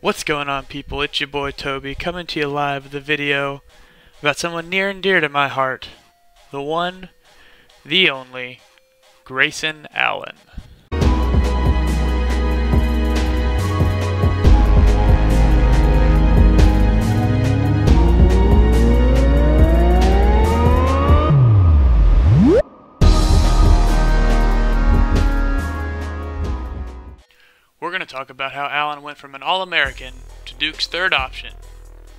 What's going on, people? It's your boy Toby coming to you live with a video about someone near and dear to my heart. The one, the only, Grayson Allen. We're going to talk about how Allen went from an All-American to Duke's third option,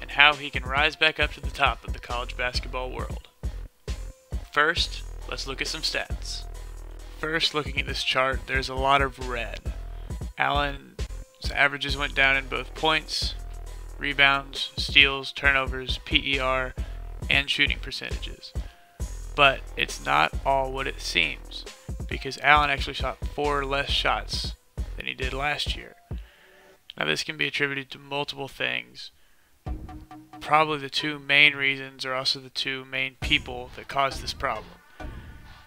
and how he can rise back up to the top of the college basketball world. First, let's look at some stats. First, looking at this chart, there's a lot of red. Allen's averages went down in both points, rebounds, steals, turnovers, PER, and shooting percentages. But it's not all what it seems, because Allen actually shot 4 less shots than he did last year. Now, this can be attributed to multiple things. Probably the two main reasons are also the two main people that caused this problem: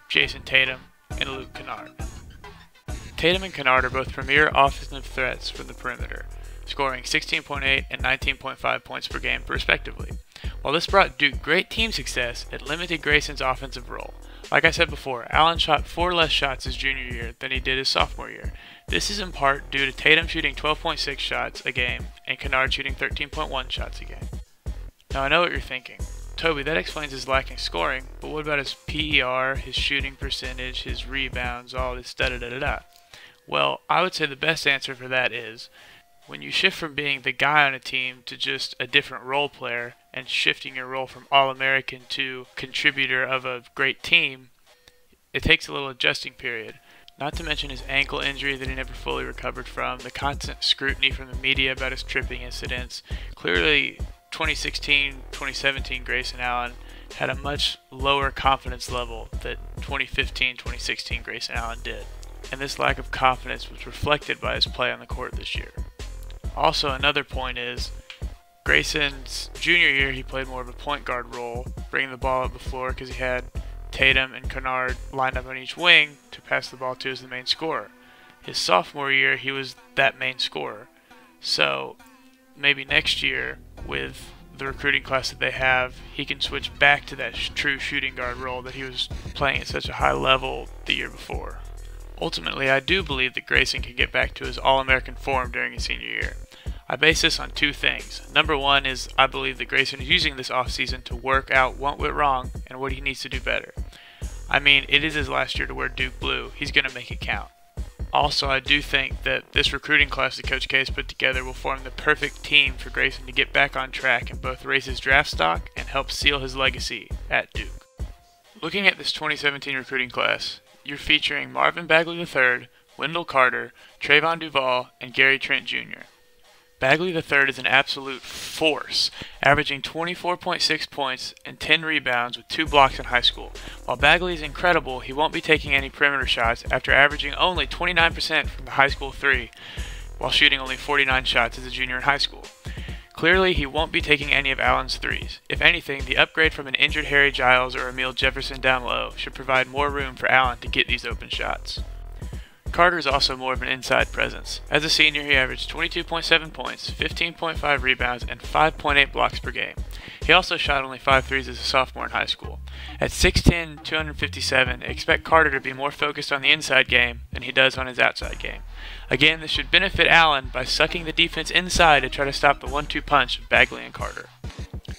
Jason Tatum and Luke Kennard. Tatum and Kennard are both premier offensive threats from the perimeter, scoring 16.8 and 19.5 points per game respectively. While this brought Duke great team success, it limited Grayson's offensive role. Like I said before, Allen shot 4 less shots his junior year than he did his sophomore year. This is in part due to Tatum shooting 12.6 shots a game and Kennard shooting 13.1 shots a game. Now, I know what you're thinking. Toby, that explains his lacking scoring, but what about his PER, his shooting percentage, his rebounds, all this da-da-da-da-da? Well, I would say the best answer for that is, when you shift from being the guy on a team to just a different role player, and shifting your role from All-American to contributor of a great team, it takes a little adjusting period. Not to mention his ankle injury that he never fully recovered from, the constant scrutiny from the media about his tripping incidents. Clearly, 2016-2017 Grayson Allen had a much lower confidence level than 2015-2016 Grayson Allen did. And this lack of confidence was reflected by his play on the court this year. Also, another point is, Grayson's junior year, he played more of a point guard role, bringing the ball up the floor because he had Tatum and Kennard lined up on each wing to pass the ball to as the main scorer. His sophomore year, he was that main scorer. So maybe next year, with the recruiting class that they have, he can switch back to that true shooting guard role that he was playing at such a high level the year before. Ultimately, I do believe that Grayson can get back to his All-American form during his senior year. I base this on 2 things. Number 1 is I believe that Grayson is using this offseason to work out what went wrong and what he needs to do better. I mean, it is his last year to wear Duke blue. He's going to make it count. Also, I do think that this recruiting class that Coach K has put together will form the perfect team for Grayson to get back on track and both raise his draft stock and help seal his legacy at Duke. Looking at this 2017 recruiting class, you're featuring Marvin Bagley III, Wendell Carter, Trayvon Duval, and Gary Trent Jr. Bagley III is an absolute force, averaging 24.6 points and 10 rebounds with 2 blocks in high school. While Bagley is incredible, he won't be taking any perimeter shots after averaging only 29% from the high school 3, while shooting only 49 shots as a junior in high school. Clearly, he won't be taking any of Allen's threes. If anything, the upgrade from an injured Harry Giles or Emil Jefferson down low should provide more room for Allen to get these open shots. Carter is also more of an inside presence. As a senior, he averaged 22.7 points, 15.5 rebounds, and 5.8 blocks per game. He also shot only 5 threes as a sophomore in high school. At 6'10", 257, expect Carter to be more focused on the inside game than he does on his outside game. Again, this should benefit Allen by sucking the defense inside to try to stop the 1-2 punch of Bagley and Carter.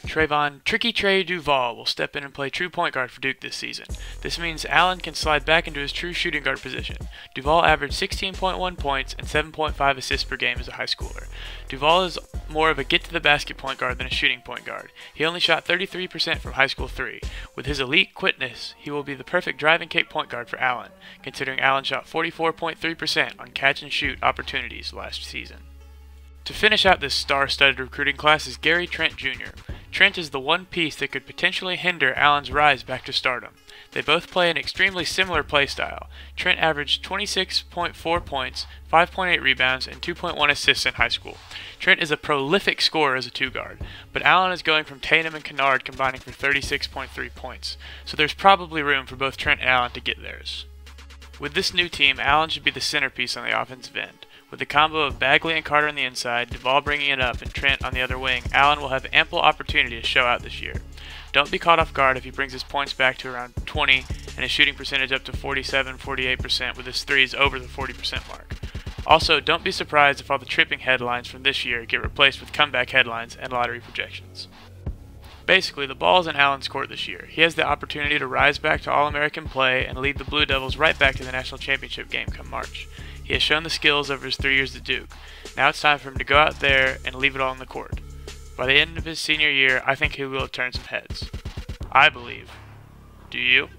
Trayvon "Tricky Trey" Duval will step in and play true point guard for Duke this season. This means Allen can slide back into his true shooting guard position. Duval averaged 16.1 points and 7.5 assists per game as a high schooler. Duval is more of a get-to-the-basket point guard than a shooting point guard. He only shot 33% from high school 3. With his elite quickness, he will be the perfect drive-and-kick point guard for Allen, considering Allen shot 44.3% on catch-and-shoot opportunities last season. To finish out this star-studded recruiting class is Gary Trent Jr. Trent is the one piece that could potentially hinder Allen's rise back to stardom. They both play an extremely similar play style. Trent averaged 26.4 points, 5.8 rebounds, and 2.1 assists in high school. Trent is a prolific scorer as a 2-guard, but Allen is going from Tatum and Kennard combining for 36.3 points, so there's probably room for both Trent and Allen to get theirs. With this new team, Allen should be the centerpiece on the offensive end. With the combo of Bagley and Carter on the inside, Duvall bringing it up, and Trent on the other wing, Allen will have ample opportunity to show out this year. Don't be caught off guard if he brings his points back to around 20 and his shooting percentage up to 47-48% with his threes over the 40% mark. Also, don't be surprised if all the tripping headlines from this year get replaced with comeback headlines and lottery projections. Basically, the ball's in Allen's court this year. He has the opportunity to rise back to All-American play and lead the Blue Devils right back to the national championship game come March. He has shown the skills over his 3 years at Duke. Now it's time for him to go out there and leave it all on the court. By the end of his senior year, I think he will have turned some heads. I believe. Do you?